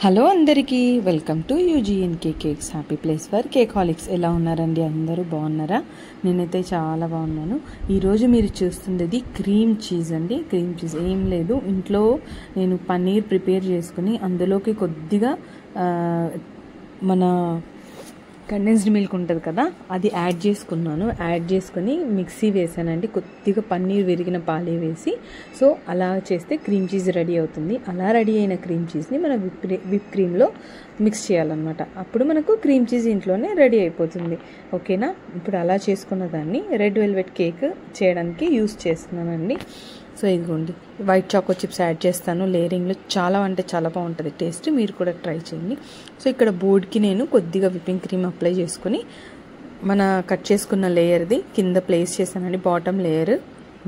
Hello అందరికీ welcome to UGNK cakes happy place for cakeaholics. ఎలా ఉన్నారండి? అందరూ బాగున్నారా? నేనైతే చాలా బాగున్నాను. ఈరోజు మీరు చూస్తుంది క్రీమ్ చీజ్ అండి. క్రీమ్ చీజ్ ఏం లేదు, ఇంట్లో నేను పన్నీర్ ప్రిపేర్ చేసుకుని అందులోకి కొద్దిగా మన కండెన్స్డ్ మిల్క్ ఉంటుంది కదా, అది యాడ్ చేసుకున్నాను. యాడ్ చేసుకొని మిక్సీ వేసానండి. కొద్దిగా పన్నీర్ విరిగిన పాలే వేసి, సో అలా చేస్తే క్రీమ్ చీజ్ రెడీ అవుతుంది. అలా రెడీ అయిన క్రీమ్ చీజ్ని మనం విప్ క్రీమ్లో మిక్స్ చేయాలన్నమాట. అప్పుడు మనకు క్రీమ్ చీజ్ ఇంట్లోనే రెడీ అయిపోతుంది. ఓకేనా? ఇప్పుడు అలా చేసుకున్న దాన్ని రెడ్ వెల్వెట్ కేక్ చేయడానికి యూస్ చేస్తున్నానండి. సో ఇదిగోండి, వైట్ చాకో చిప్స్ యాడ్ చేస్తాను లేయరింగ్లో. చాలా అంటే చాలా బాగుంటుంది టేస్ట్, మీరు కూడా ట్రై చేయండి. సో ఇక్కడ బోర్డ్కి నేను కొద్దిగా విప్పింగ్ క్రీమ్ అప్లై చేసుకుని మన కట్ చేసుకున్న లేయర్ది కింద ప్లేస్ చేశానండి.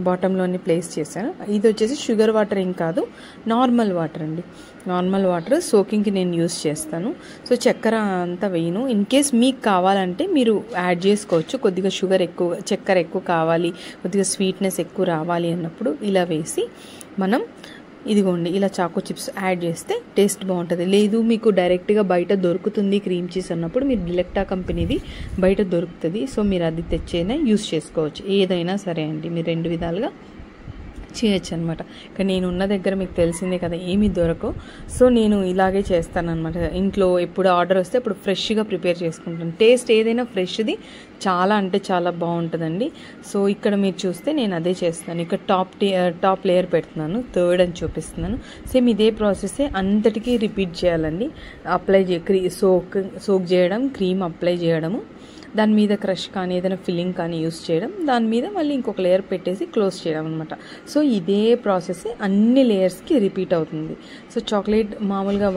బాటంలోని ప్లేస్ చేశాను. ఇది వచ్చేసి షుగర్ వాటర్ ఏం కాదు, నార్మల్ వాటర్ అండి. నార్మల్ వాటర్ సోకింగ్కి నేను యూస్ చేస్తాను. సో చక్కెర అంతా వేయను. ఇన్ కేస్ మీకు కావాలంటే మీరు యాడ్ చేసుకోవచ్చు. కొద్దిగా చక్కెర ఎక్కువ కావాలి, కొద్దిగా స్వీట్నెస్ ఎక్కువ రావాలి అన్నప్పుడు ఇలా వేసి మనం ఇదిగోండి ఇలా చాకో చిప్స్ యాడ్ చేస్తే టేస్ట్ బాగుంటుంది. లేదు మీకు డైరెక్ట్గా బయట దొరుకుతుంది క్రీమ్ చీజ్ అన్నప్పుడు మీరు డిలెక్టా కంపెనీది బయట దొరుకుతుంది. సో మీరు అది తెచ్చైనా యూస్ చేసుకోవచ్చు. ఏదైనా సరే అండి, మీరు రెండు విధాలుగా చేయొచ్చు అనమాట. కానీ నేను ఉన్న దగ్గర మీకు తెలిసిందే కదా, ఏమి దొరకవు. సో నేను ఇలాగే చేస్తానన్నమాట. ఇంట్లో ఎప్పుడు ఆర్డర్ వస్తే అప్పుడు ఫ్రెష్గా ప్రిపేర్ చేసుకుంటాను. టేస్ట్ ఏదైనా ఫ్రెష్ది చాలా అంటే చాలా బాగుంటుందండి. సో ఇక్కడ మీరు చూస్తే నేను అదే చేస్తాను. ఇక్కడ టాప్ లేయర్ పెడుతున్నాను, థర్డ్ అని చూపిస్తున్నాను. సేమ్ ఇదే ప్రాసెసే అంతటికీ రిపీట్ చేయాలండి. సోక్ చేయడం, క్రీమ్ అప్లై చేయడము, దాని మీద క్రష్ కానీ ఏదైనా ఫిల్లింగ్ కానీ యూస్ చేయడం, దాని మీద మళ్ళీ ఇంకొక లేయర్ పెట్టేసి క్లోజ్ చేయడం అనమాట. సో ఇదే ప్రాసెస్ అన్ని లేయర్స్కి రిపీట్ అవుతుంది. సో చాక్లెట్ మామూలుగా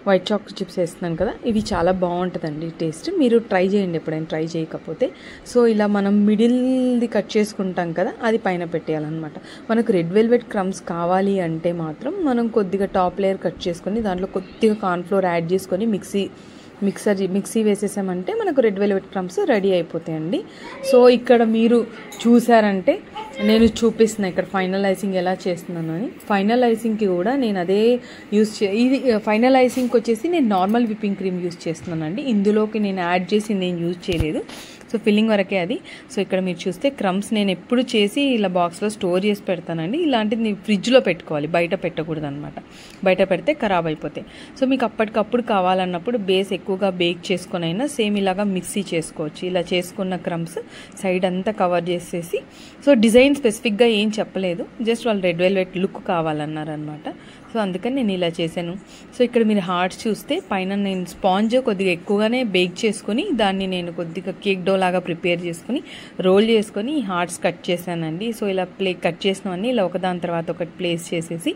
వైట్ చాకో చిప్స్ వేస్తున్నాను కదా, ఇవి చాలా బాగుంటుందండి టేస్ట్. మీరు ట్రై చేయండి ఎప్పుడైనా ట్రై చేయకపోతే. సో ఇలా మనం మిడిల్ది కట్ చేసుకుంటాం కదా, అది పైన పెట్టేయాలన్నమాట. మనకు రెడ్ వెల్వెట్ క్రమ్స్ కావాలి అంటే మాత్రం మనం కొద్దిగా టాప్ లేయర్ కట్ చేసుకొని దాంట్లో కొద్దిగా కార్న్ఫ్లోర్ యాడ్ చేసుకొని మిక్సీ వేసేసామంటే మనకు రెడ్ వెల్వెట్ క్రమ్స్ రెడీ అయిపోతాయండి. సో ఇక్కడ మీరు చూసారంటే నేను చూపిస్తున్నా ఇక్కడ ఫైనలైజింగ్ ఎలా చేస్తున్నాను అని. ఫైనలైజింగ్కి కూడా నేను అదే ఇది ఫైనలైజింగ్కి వచ్చేసి నేను నార్మల్ విప్పింగ్ క్రీమ్ యూస్ చేస్తున్నానండి. ఇందులోకి నేను యాడ్ చేసి నేను యూజ్ చేయలేదు. సో ఫిల్లింగ్ వరకే అది. సో ఇక్కడ మీరు చూస్తే క్రమ్స్ నేను ఎప్పుడు చేసి ఇలా బాక్స్లో స్టోర్ చేసి పెడతానండి. ఇలాంటిది ఫ్రిడ్జ్లో పెట్టుకోవాలి, బయట పెట్టకూడదు అనమాట. బయట పెడితే ఖరాబ్ అయిపోతాయి. సో మీకు అప్పటికప్పుడు కావాలన్నప్పుడు బేస్ ఎక్కువగా బేక్ చేసుకొని అయినా సేమ్ ఇలాగా మిక్సీ చేసుకోవచ్చు. ఇలా చేసుకున్న క్రమ్స్ సైడ్ అంతా కవర్ చేసేసి, సో డిజైన్ స్పెసిఫిక్గా ఏం చెప్పలేదు, జస్ట్ వాళ్ళు రెడ్ వెల్వెట్ లుక్ కావాలన్నారనమాట. సో అందుకని నేను ఇలా చేశాను. సో ఇక్కడ మీరు హార్ట్స్ చూస్తే పైన నేను స్పాంజ్ కొద్దిగా ఎక్కువగానే బేక్ చేసుకొని దాన్ని నేను కొద్దిగా కేక్ డో లాగా ప్రిపేర్ చేసుకుని రోల్ చేసుకొని హార్ట్స్ కట్ చేశానండి. సో ఇలా కట్ చేసినవన్నీ ఇలా ఒకదాని తర్వాత ఒకటి ప్లేస్ చేసేసి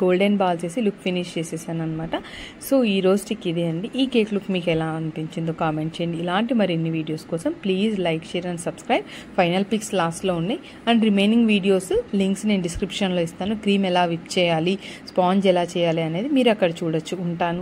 గోల్డెన్ బాల్స్ వేసి లుక్ ఫినిష్ చేసేసాను అనమాట. సో ఈ రోజుకి ఇదే అండి. ఈ కేక్ లుక్ మీకు ఎలా అనిపించిందో కామెంట్ చేయండి. ఇలాంటి మరిన్ని వీడియోస్ కోసం please like, share and subscribe. Final pics లాస్ట్లో ఉన్నాయి అండ్ రిమైనింగ్ వీడియోస్ లింక్స్ నేను డిస్క్రిప్షన్లో ఇస్తాను. క్రీమ్ ఎలా విప్ చేయాలి, స్పాంజ్ ఎలా చేయాలి అనేది మీరు అక్కడ చూడొచ్చు. ఉంటాను.